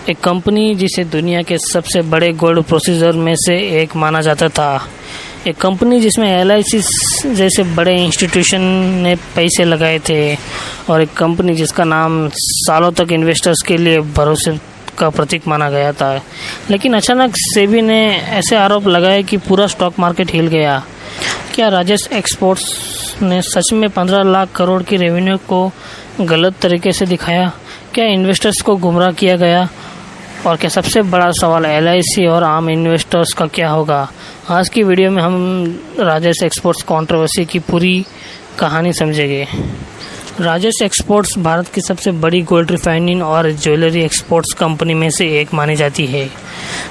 एक कंपनी जिसे दुनिया के सबसे बड़े गोल्ड प्रोसेसर में से एक माना जाता था, एक कंपनी जिसमें LIC जैसे बड़े इंस्टीट्यूशन ने पैसे लगाए थे, और एक कंपनी जिसका नाम सालों तक इन्वेस्टर्स के लिए भरोसे का प्रतीक माना गया था। लेकिन अचानक सेबी ने ऐसे आरोप लगाए कि पूरा स्टॉक मार्केट हिल गया। क्या राजेश एक्सपोर्ट्स ने सच में 15 लाख करोड़ की रेवेन्यू को गलत तरीके से दिखाया? क्या इन्वेस्टर्स को गुमराह किया गया? और क्या सबसे बड़ा सवाल LIC और आम इन्वेस्टर्स का क्या होगा? आज की वीडियो में हम राजेश एक्सपोर्ट्स कंट्रोवर्सी की पूरी कहानी समझेंगे। राजेश एक्सपोर्ट्स भारत की सबसे बड़ी गोल्ड रिफाइनिंग और ज्वेलरी एक्सपोर्ट्स कंपनी में से एक मानी जाती है।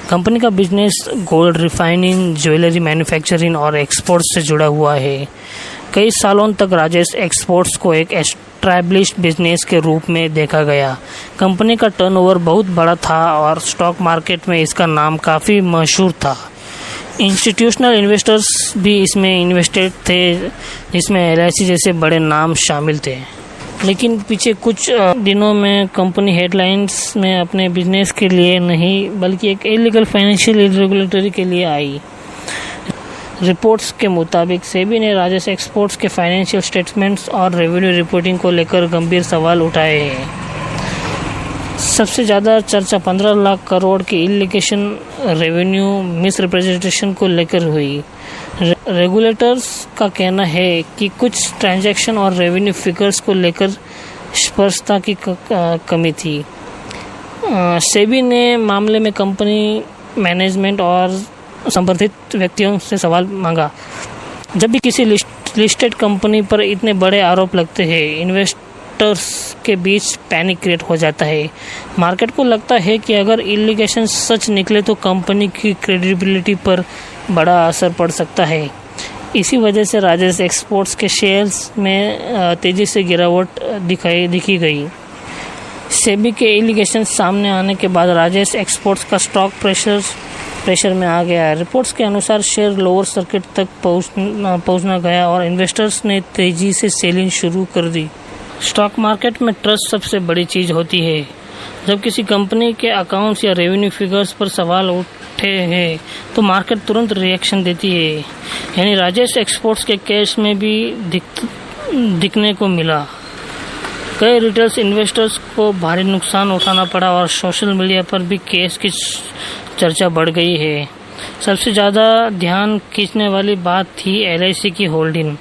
कंपनी का business gold refining, jewellery manufacturing और एक्सपोर्ट्स से जुड़ा हुआ है। कई सालों तक राजेश एक्सपोर्ट्स को एक एस्टैब्लिश्ड बिजनेस के रूप में देखा गया। कंपनी का टर्नओवर बहुत बड़ा था और स्टॉक मार्केट में इसका नाम काफ़ी मशहूर था। इंस्टीट्यूशनल इन्वेस्टर्स भी इसमें इन्वेस्टेड थे, जिसमें LIC जैसे बड़े नाम शामिल थे। लेकिन पीछे कुछ दिनों में कंपनी हेडलाइंस में अपने बिजनेस के लिए नहीं, बल्कि एक इलीगल फाइनेंशियल इरेगुलेटरी के लिए आई। रिपोर्ट्स के मुताबिक सेबी ने राजेश एक्सपोर्ट्स के फाइनेंशियल स्टेटमेंट्स और रेवेन्यू रिपोर्टिंग को लेकर गंभीर सवाल उठाए हैं। सबसे ज़्यादा चर्चा 15 लाख करोड़ की इलीगेशन रेवेन्यू मिस रिप्रेजेंटेशन को लेकर हुई। रेगुलेटर्स का कहना है कि कुछ ट्रांजैक्शन और रेवेन्यू फिगर्स को लेकर स्पष्टता की कमी थी। सेबी ने मामले में कंपनी मैनेजमेंट और संबंधित व्यक्तियों से सवाल मांगा। जब भी किसी लिस्टेड कंपनी पर इतने बड़े आरोप लगते हैं, इन्वेस्टर्स के बीच पैनिक क्रिएट हो जाता है। मार्केट को लगता है कि अगर इलीगेशन सच निकले तो कंपनी की क्रेडिबिलिटी पर बड़ा असर पड़ सकता है। इसी वजह से राजेश एक्सपोर्ट्स के शेयर्स में तेज़ी से गिरावट दिखी गई। सेबी के एलिगेशन सामने आने के बाद राजेश एक्सपोर्ट्स का स्टॉक प्रेशर में आ गया। रिपोर्ट्स के अनुसार शेयर लोअर सर्किट तक पहुंचना गया और इन्वेस्टर्स ने तेज़ी से सेलिंग शुरू कर दी। स्टॉक मार्केट में ट्रस्ट सबसे बड़ी चीज़ होती है। जब किसी कंपनी के अकाउंट्स या रेवेन्यू फिगर्स पर सवाल उठे हैं तो मार्केट तुरंत रिएक्शन देती है। यानी राजेश एक्सपोर्ट्स के केस में भी दिखने को मिला। कई रिटेल इन्वेस्टर्स को भारी नुकसान उठाना पड़ा और सोशल मीडिया पर भी केस की चर्चा बढ़ गई है। सबसे ज़्यादा ध्यान खींचने वाली बात थी LIC की होल्डिंग।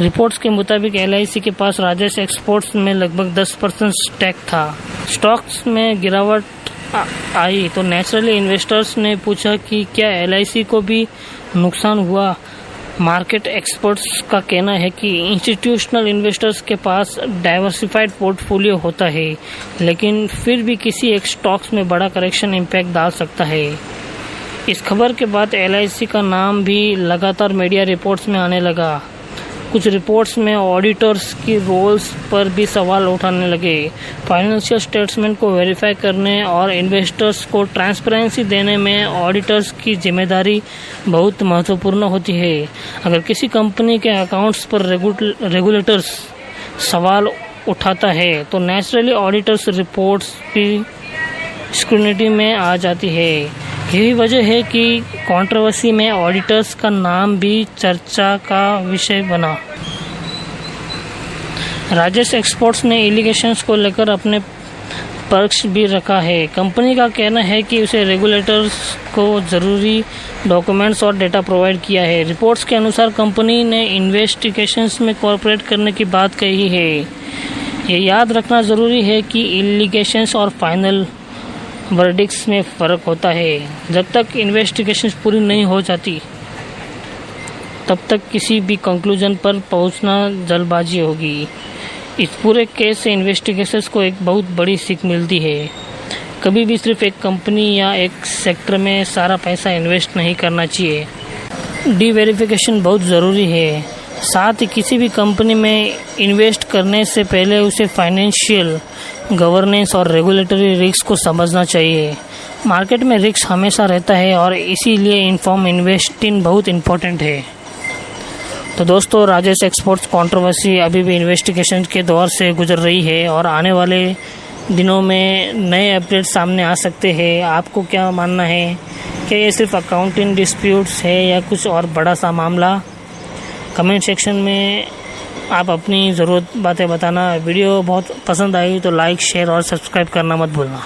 रिपोर्ट्स के मुताबिक LIC के पास राजेश एक्सपोर्ट्स में लगभग 10% स्टेक था। स्टॉक्स में गिरावट आई तो नेचुरली इन्वेस्टर्स ने पूछा कि क्या LIC को भी नुकसान हुआ। मार्केट एक्सपर्ट्स का कहना है कि इंस्टीट्यूशनल इन्वेस्टर्स के पास डाइवर्सिफाइड पोर्टफोलियो होता है, लेकिन फिर भी किसी एक स्टॉक्स में बड़ा करेक्शन इम्पैक्ट डाल सकता है। इस खबर के बाद LIC का नाम भी लगातार मीडिया रिपोर्ट्स में आने लगा। कुछ रिपोर्ट्स में ऑडिटर्स की रोल्स पर भी सवाल उठाने लगे। फाइनेंशियल स्टेटमेंट को वेरीफाई करने और इन्वेस्टर्स को ट्रांसपेरेंसी देने में ऑडिटर्स की जिम्मेदारी बहुत महत्वपूर्ण होती है। अगर किसी कंपनी के अकाउंट्स पर रेगुलेटर्स सवाल उठाता है तो नेचुरली ऑडिटर्स रिपोर्ट्स भी स्क्रूटिनी में आ जाती है। यही वजह है कि कंट्रोवर्सी में ऑडिटर्स का नाम भी चर्चा का विषय बना। राजेश एक्सपोर्ट्स ने एलिगेशंस को लेकर अपने पक्ष भी रखा है। कंपनी का कहना है कि उसे रेगुलेटर्स को ज़रूरी डॉक्यूमेंट्स और डेटा प्रोवाइड किया है। रिपोर्ट्स के अनुसार कंपनी ने इन्वेस्टिगेशंस में कोऑपरेट करने की बात कही है। ये याद रखना ज़रूरी है कि एलिगेशंस और फाइनल वर्डिक्ट्स में फ़र्क होता है। जब तक इन्वेस्टिगेशंस पूरी नहीं हो जाती तब तक किसी भी कंक्लूजन पर पहुंचना जल्दबाजी होगी। इस पूरे केस से इन्वेस्टिगेशंस को एक बहुत बड़ी सीख मिलती है। कभी भी सिर्फ एक कंपनी या एक सेक्टर में सारा पैसा इन्वेस्ट नहीं करना चाहिए। डी-वेरिफिकेशन बहुत ज़रूरी है। साथ ही किसी भी कंपनी में इन्वेस्ट करने से पहले उसे फाइनेंशियल, गवर्नेंस और रेगुलेटरी रिस्क को समझना चाहिए। मार्केट में रिस्क हमेशा रहता है और इसीलिए इन्फॉर्म इन्वेस्टिंग बहुत इम्पोर्टेंट है। तो दोस्तों, राजेश एक्सपोर्ट्स कंट्रोवर्सी अभी भी इन्वेस्टिगेशन के दौर से गुजर रही है और आने वाले दिनों में नए अपडेट सामने आ सकते हैं। आपको क्या मानना है? क्या ये सिर्फ अकाउंटिंग डिस्प्यूट्स है या कुछ और बड़ा सा मामला? कमेंट सेक्शन में आप अपनी ज़रूरत बातें बताना। वीडियो बहुत पसंद आई तो लाइक, शेयर और सब्सक्राइब करना मत भूलना।